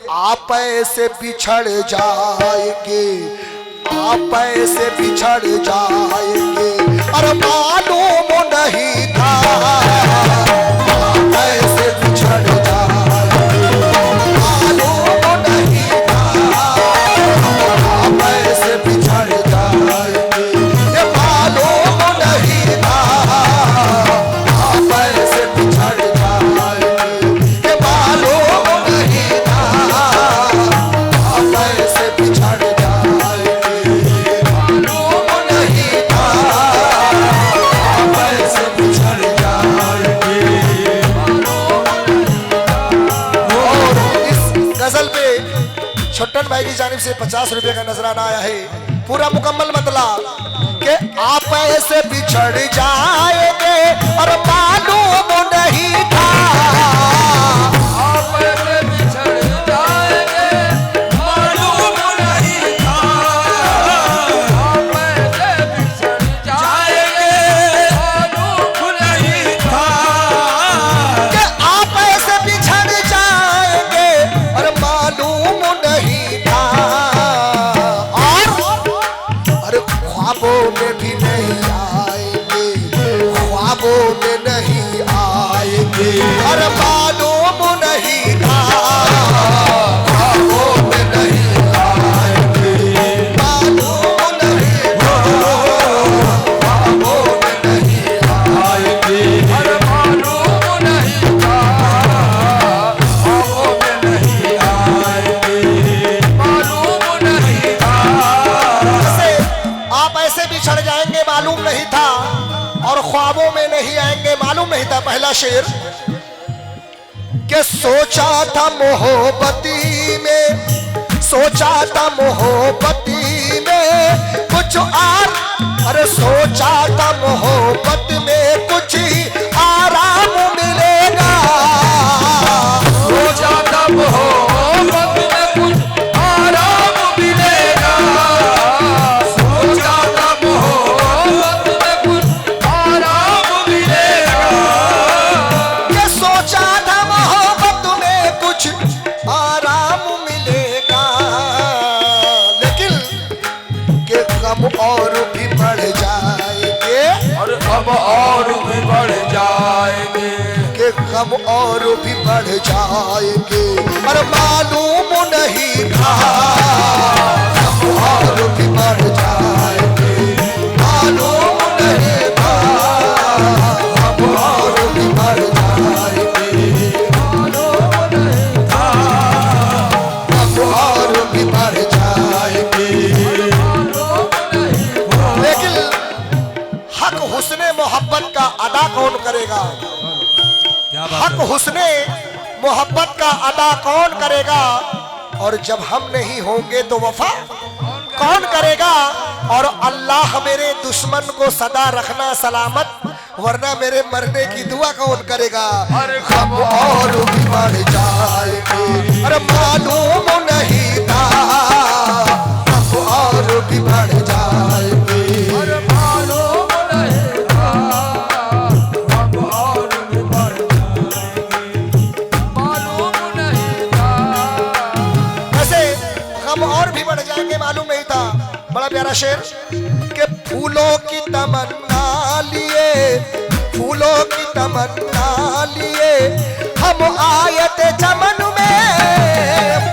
आप ऐसे बिछड़ जाएंगे, आप ऐसे बिछड़ जाएंगे, और मालूम नहीं था आप ऐसे बिछड़ जाएंगे, मालूम नहीं था आप ऐसे बिछड़ जाएंगे, ये मालूम नहीं था आप ऐसे बिछड़ जाएंगे, ये मालूम नहीं था आप ऐसे बिछड़ जाएंगे, मालूम नहीं था आप ऐसे बिछड़ जाएंगे। और इस गजल पे छोटन भाई की जानिब से 50 रुपए का नजराना आया है। पूरा मुकम्मल मतलब कि आप ऐसे बिछड़ जाएंगे और मालूम नहीं था आप ऐसे बिछड़ जाएंगे, मालूम नहीं था आप ऐसे बिछड़ जाएंगे, मालूम नहीं था कि आप ऐसे बिछड़ जाएंगे और मालूम नहीं था। और ख्वाबों में भी नहीं आएंगे, ख्वाबों में नहीं आएंगे, और मालूम नहीं था ख्वाबों में नहीं आएंगे, मालूम नहीं था ख्वाबों में नहीं आएंगे। अरे मालूम नहीं था ख्वाबों में नहीं आएंगे, मालूम नहीं था। ऐसे आप ऐसे बिछड़ जाएंगे मालूम नहीं था, और ख्वाबों में नहीं आएंगे मालूम नहीं था। पहला शेर कि सोचा था मोहब्बती में, सोचा था मोहब्बती में कुछ और, अरे सोचा था मोहब्बत में कुछ आराम मिलेगा, सोचा था मोहब्बत में कुछ आराम मिलेगा, सोचा था मोहब्बत में कुछ आराम मिलेगा, कि सोचा था मोहब्बत में कुछ आराम मिलेगा, लेकिन कि गम और भी बढ़ जाएंगे, और अब और भी बढ़ जाएंगे, कि गम और भी बढ़ जाएंगे, और मालूम नहीं था गम और भी बढ़ जाएंगे, मालूम नहीं था गम और भी बढ़ जाएंगे, मालूम नहीं था गम और भी बढ़ जाएंगे। लेकिन हक हुस्ने मोहब्बत का अदा कौन करेगा, हक हुस्ने मोहब्बत का अदा कौन करेगा, और जब हम नहीं होंगे तो वफा कौन करेगा। और अल्लाह मेरे दुश्मन को सदा रखना सलामत, वरना मेरे मरने की दुआ कौन करेगा। अरे हम और भी बढ़ जाएंगे, अरे मालूम नहीं था हम और भी बढ़ जाएंगे, अरे मालूम नहीं था अब और भी बढ़ जाएंगे, मालूम नहीं था। ऐसे गम और भी बढ़ जाएंगे मालूम नहीं था। बड़ा प्यारा शेर कि फूलों की तमन्ना लिए, फूलों की तमन्ना लिए हम आए थे चमन में,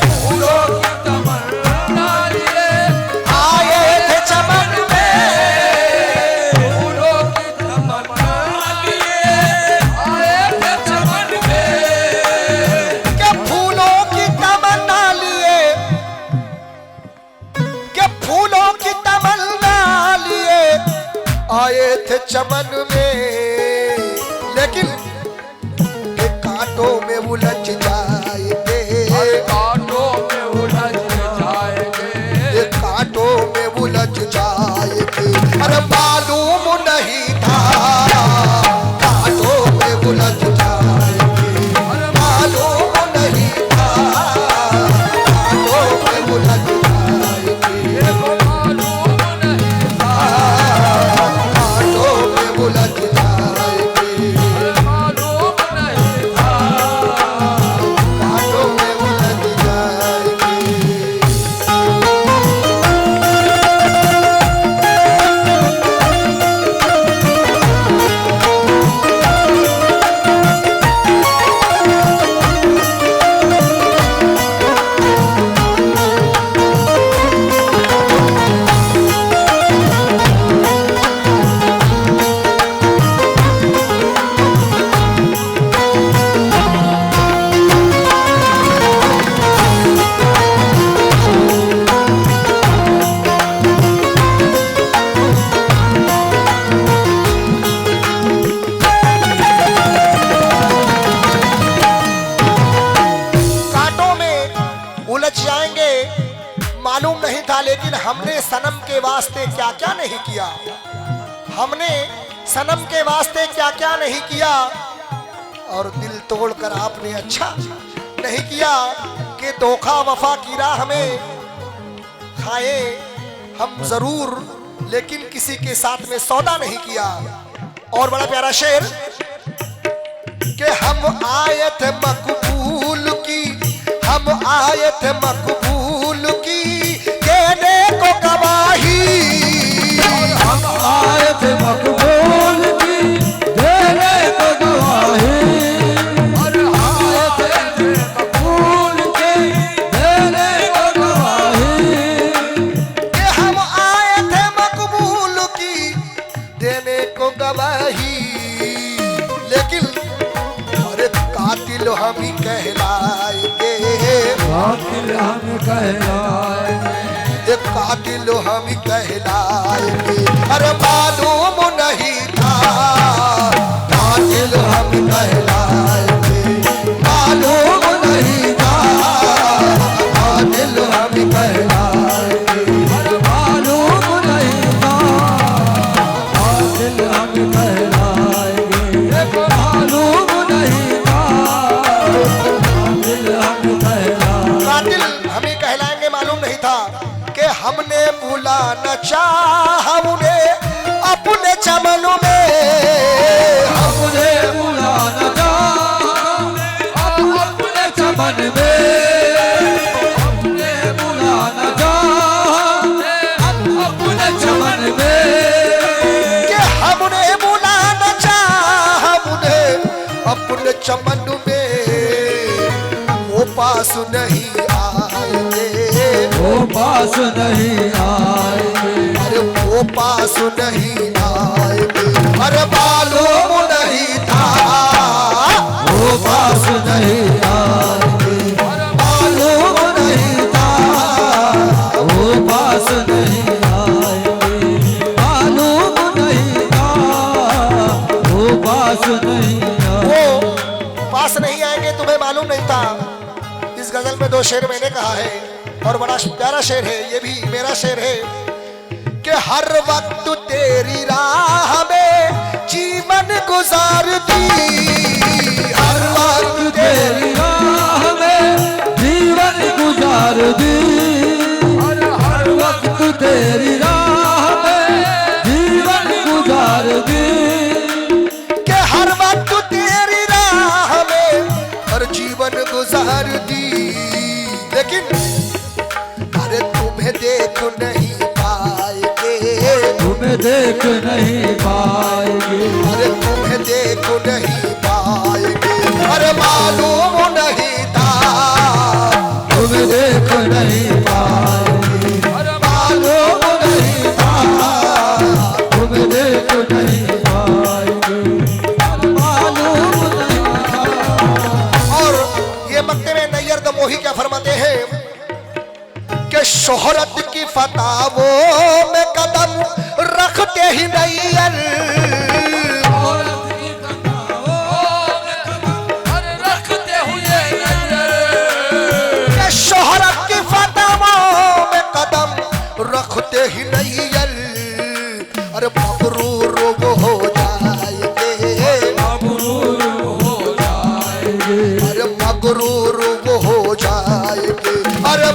फूलों की तमन्ना लिए आए थे चमन में, फूलों की तमन्ना लिए आए थे चमन में, कि फूलों की तमन्ना लिए, कि फूलों की तमन्ना लिए आए थे चमन में, लेकिन के कांटों में उलझ जाएंगे, अरे कांटों में उलझ जाएंगे, ये कांटों में उलझ जाएंगे, अरे मालूम नहीं था कांटों में उलझ जाएंगे, अरे मालूम नहीं था कांटों में उलझ जाएंगे, मालूम नहीं था कांटों में उलझ नहीं था, लेकिन हमने सनम के वास्ते क्या क्या नहीं किया, हमने सनम के वास्ते क्या क्या नहीं किया। और दिल तोड़कर आपने अच्छा नहीं किया कि धोखा वफा की राह में खाए हम जरूर, लेकिन किसी के साथ में सौदा नहीं किया। और बड़ा प्यारा शेर कि हम आए थे मकबूल की, हम आए थे मकबूल की देने को गवाही, हम आए थे मकबूल की देने को गवाही, और आए थे मकबूल की देने को गवाही, कि हम आए थे मकबूल की देने को गवाही। लेकिन अरे कातिल हम ही कहलाएंगे, कातिल हम कहलाएंगे, ये कातिल हम ही कहलाएंगे। अरे मालूम नहीं था कातिल हम कहलाएंगे, मालूम नहीं था कातिल हम कहलाएंगे। और मालूम नहीं था कातिल हम कहलाएंगे, देखो मालूम नहीं था कातिल हम कहलाएंगे। कातिल हम ही कहलाएंगे मालूम नहीं था कि हमने बुला न चाहा उन्हें अपने चमन में, अपने बुलाना चाहा अपने चमन में, अपने बुलाना चाहा अपने चमन में, कि हमने बुला न चाहा उन्हें अपने चमन में। वो पास नहीं आएंगे, वो पास नहीं आएंगे, अरे वो पास नहीं आएंगे। अरे मालूम नहीं था वो पास नहीं आएंगे, मालूम नहीं था वो पास नहीं आएंगे, मालूम नहीं था वो पास नहीं आएंगे। वो पास नहीं आएंगे, तुम्हें मालूम नहीं था। इस गजल में 2 शेर मैंने कहा है और बड़ा प्यारा शेर है, ये भी मेरा शेर है कि हर वक्त तेरी राह में जीवन गुजार दी, हर वक्त तेरी तेरी राह में जीवन गुजार दी, और हर वक्त तेरी राह में जीवन गुजार दी, कि हर वक्त तेरी राह में हर जीवन गुजार दी। लेकिन अरे तुम्हें देख नहीं पाएंगे, तुम्हें देख नहीं पाएंगे, अरे तुम्हें देख नहीं पाएंगे। अरे मालूम नहीं था तुम्हें देख नहीं पाएंगे, अरे मालूम नहीं था तुम्हें देख नहीं पाएंगे, मालूम नहीं था। और ये मक्ते में नैयर दमोही क्या फरमाते हैं कि शोहरत की फतावों में कदम रखते ही नैयर, कि शोहरत की फतावों में कदम रखते ही नैयर। अरे मगरूर वो हो जाएंगे, मगरूर हो जाएंगे, अरे मगरूर वो हो जाएंगे। अरे